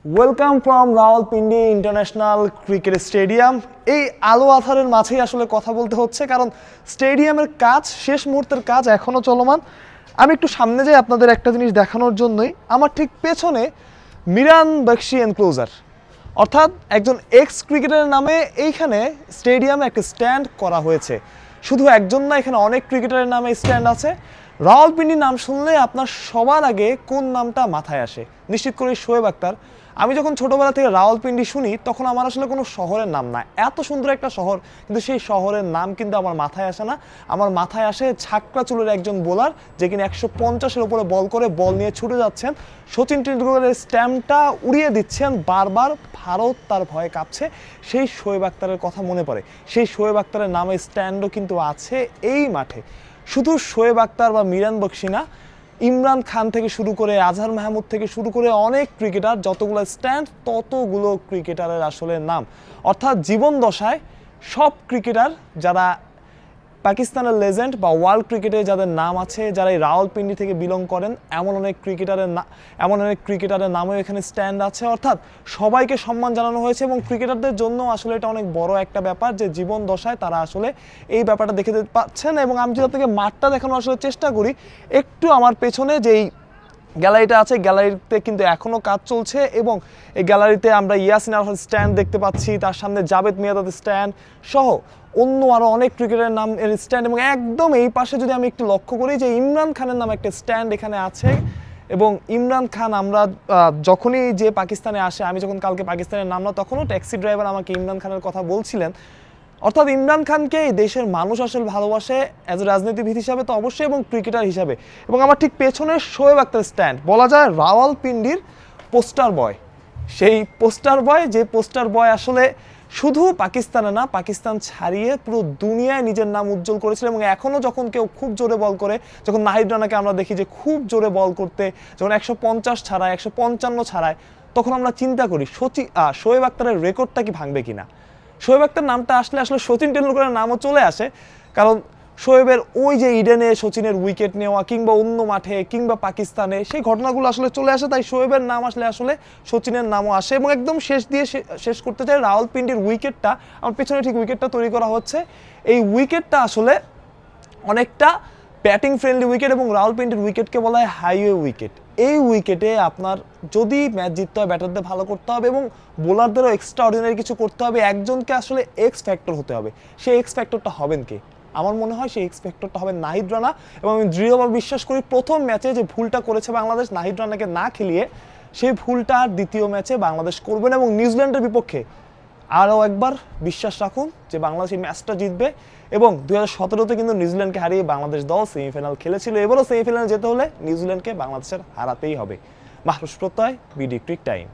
Welcome from Rawalpindi international cricket stadium. এই আলো আঁধারের মাঝেই আসলে কথা বলতে হচ্ছে, কারণ স্টেডিয়ামের কাজ, শেষ মুহূর্তের কাজ এখনও চলমান। আমি একটু সামনে যাই আপনাদের একটা জিনিস দেখানোর জন্যই। আমার ঠিক পেছনে মিরান বখশি এনক্লোজার, অর্থাৎ একজন এক্স ক্রিকেটারের নামে এইখানে স্টেডিয়ামে একটা স্ট্যান্ড করা হয়েছে। শুধু একজন না, এখানে অনেক ক্রিকেটারের নামে স্ট্যান্ড আছে। রাওয়ালপিন্ডির নাম শুনলে আপনার সবার আগে কোন নামটা মাথায় আসে? নিশ্চিত করে শোয়েব আক্তার। আমি যখন ছোটোবেলা থেকে রাওয়ালপিন্ডি শুনি তখন আমার আসলে কোনো শহরের নাম না, এত সুন্দর একটা শহর, কিন্তু সেই শহরের নাম কিন্তু আমার মাথায় আসে না। আমার মাথায় আসে ছাকরা চুলের একজন বোলার, যে কিনা 150-এর উপরে বল করে বল নিয়ে ছুটে যাচ্ছেন, সচিন টেন্ডুলকারের স্ট্যাম্পটা উড়িয়ে দিচ্ছেন বারবার, ভারত তার ভয়ে কাঁপছে। সেই শোয়েব আক্তারের কথা মনে পড়ে। সেই শোয়েব আক্তারের নামে স্ট্যান্ডও কিন্তু আছে এই মাঠে। শুধু শোয়েব আক্তার বা মিরান বখশি না, ইমরান খান থেকে শুরু করে আজহার মাহমুদ থেকে শুরু করে অনেক ক্রিকেটার, যতগুলো স্ট্যান্ড ততগুলো ক্রিকেটারের আসলে নাম। অর্থাৎ জীবন দশায় সব ক্রিকেটার যারা পাকিস্তানের লেজেন্ড বা ওয়ার্ল্ড ক্রিকেটে যাদের নাম আছে, যারা এই রাওয়ালপিন্ডি থেকে বিলং করেন, এমন অনেক ক্রিকেটারের নামেও এখানে স্ট্যান্ড আছে। অর্থাৎ সবাইকে সম্মান জানানো হয়েছে, এবং ক্রিকেটারদের জন্য আসলে এটা অনেক বড় একটা ব্যাপার যে জীবন দশায় তারা আসলে এই ব্যাপারটা দেখে পাচ্ছেন। এবং আমি যদি আপনাকে মাঠটা দেখানোর আসলে চেষ্টা করি, একটু আমার পেছনে যেই গ্যালারিটা আছে, গ্যালারিতে কিন্তু এখনও কাজ চলছে, এবং এই গ্যালারিতে আমরা ইয়াসিন আরাফাতের স্ট্যান্ড দেখতে পাচ্ছি, তার সামনে জাভেদ মিয়াঁদাদের স্ট্যান্ড সহ অন্য আরও অনেক ক্রিকেটারের নাম এর স্ট্যান্ড। এবং একদম এই পাশে যদি আমি একটু লক্ষ্য করি যে ইমরান খানের নামে একটা স্ট্যান্ড এখানে আছে। এবং ইমরান খান, আমরা যখনই যে পাকিস্তানে আসে, আমি যখন কালকে পাকিস্তানের নামলাম তখনও ট্যাক্সি ড্রাইভার আমাকে ইমরান খানের কথা বলছিলেন। অর্থাৎ ইমরান খানকে এই দেশের মানুষ আসলে ভালোবাসে, অ্যাজ এ রাজনীতিবিদ হিসাবে তো অবশ্যই, এবং ক্রিকেটার হিসাবে। এবং আমার ঠিক পেছনে শোয়েব আক্তার স্ট্যান্ড, বলা যায় রাওয়ালপিন্ডির পোস্টার বয়। সেই পোস্টার বয়, যে পোস্টার বয় আসলে শুধু পাকিস্তানে না, পাকিস্তান ছাড়িয়ে পুরো দুনিয়ায় নিজের নাম উজ্জ্বল করেছিল। এবং এখনও যখন কেউ খুব জোরে বল করে, যখন নাহিদ রানাকে আমরা দেখি যে খুব জোরে বল করতে, যখন 150 ছাড়ায়, 155 ছাড়ায়, তখন আমরা চিন্তা করি শোয়েব আক্তারের রেকর্ডটা কি ভাঙবে কিনা। শোয়েব আক্তার নামটা আসলে সচিন টেন্ডুলকারের নামও চলে আসে, কারণ শোয়েবের ওই যে ইডেনে সচিনের উইকেট নেওয়া, কিংবা অন্য মাঠে, কিংবা পাকিস্তানে, সেই ঘটনাগুলো আসলে চলে আসে। তাই শোয়েবের নাম আসলে সচিনের নামও আসে। এবং একদম শেষ দিয়ে শেষ করতে চাই, রাওয়ালপিন্ডির উইকেটটা, আমার পেছনে ঠিক উইকেটটা তৈরি করা হচ্ছে, এই উইকেটটা আসলে অনেকটা ব্যাটিং ফ্রেন্ডলি উইকেট, এবং রাওয়ালপিন্ডির উইকেটকে বলা হয় হাইওয়ে উইকেট। এই উইকেটে আপনার যদি ম্যাচ জিততে হয়, ব্যাটারদের ভালো করতে হবে, এবং বোলারদেরও এক্সট্রা অর্ডিনারি কিছু করতে হবে। একজনকে আসলে এক্স ফ্যাক্টর হতে হবে। সেই এক্স ফ্যাক্টরটা হবেন কে? আমার মনে হয় সেই এক্স ফ্যাক্টরটা হবে নাহিদ রানা। এবং আমি দৃঢ়ভাবে বিশ্বাস করি, প্রথম ম্যাচে যে ভুলটা করেছে বাংলাদেশ নাহিদ রানাকে না খেলিয়ে, সেই ভুলটা আর দ্বিতীয় ম্যাচে বাংলাদেশ করবে না। এবং নিউজিল্যান্ডের বিপক্ষে আরও একবার বিশ্বাস রাখুন যে বাংলাদেশ এই ম্যাচটা জিতবে। এবং 2017-তে কিন্তু নিউজিল্যান্ডকে হারিয়ে বাংলাদেশ দল সেমিফাইনাল খেলেছিল। এবারও সেমিফাইনালে যেতে হলে নিউজিল্যান্ডকে বাংলাদেশের হারাতেই হবে। মাহরুজ প্রত্যয়, বিডি ক্রিক টাইম।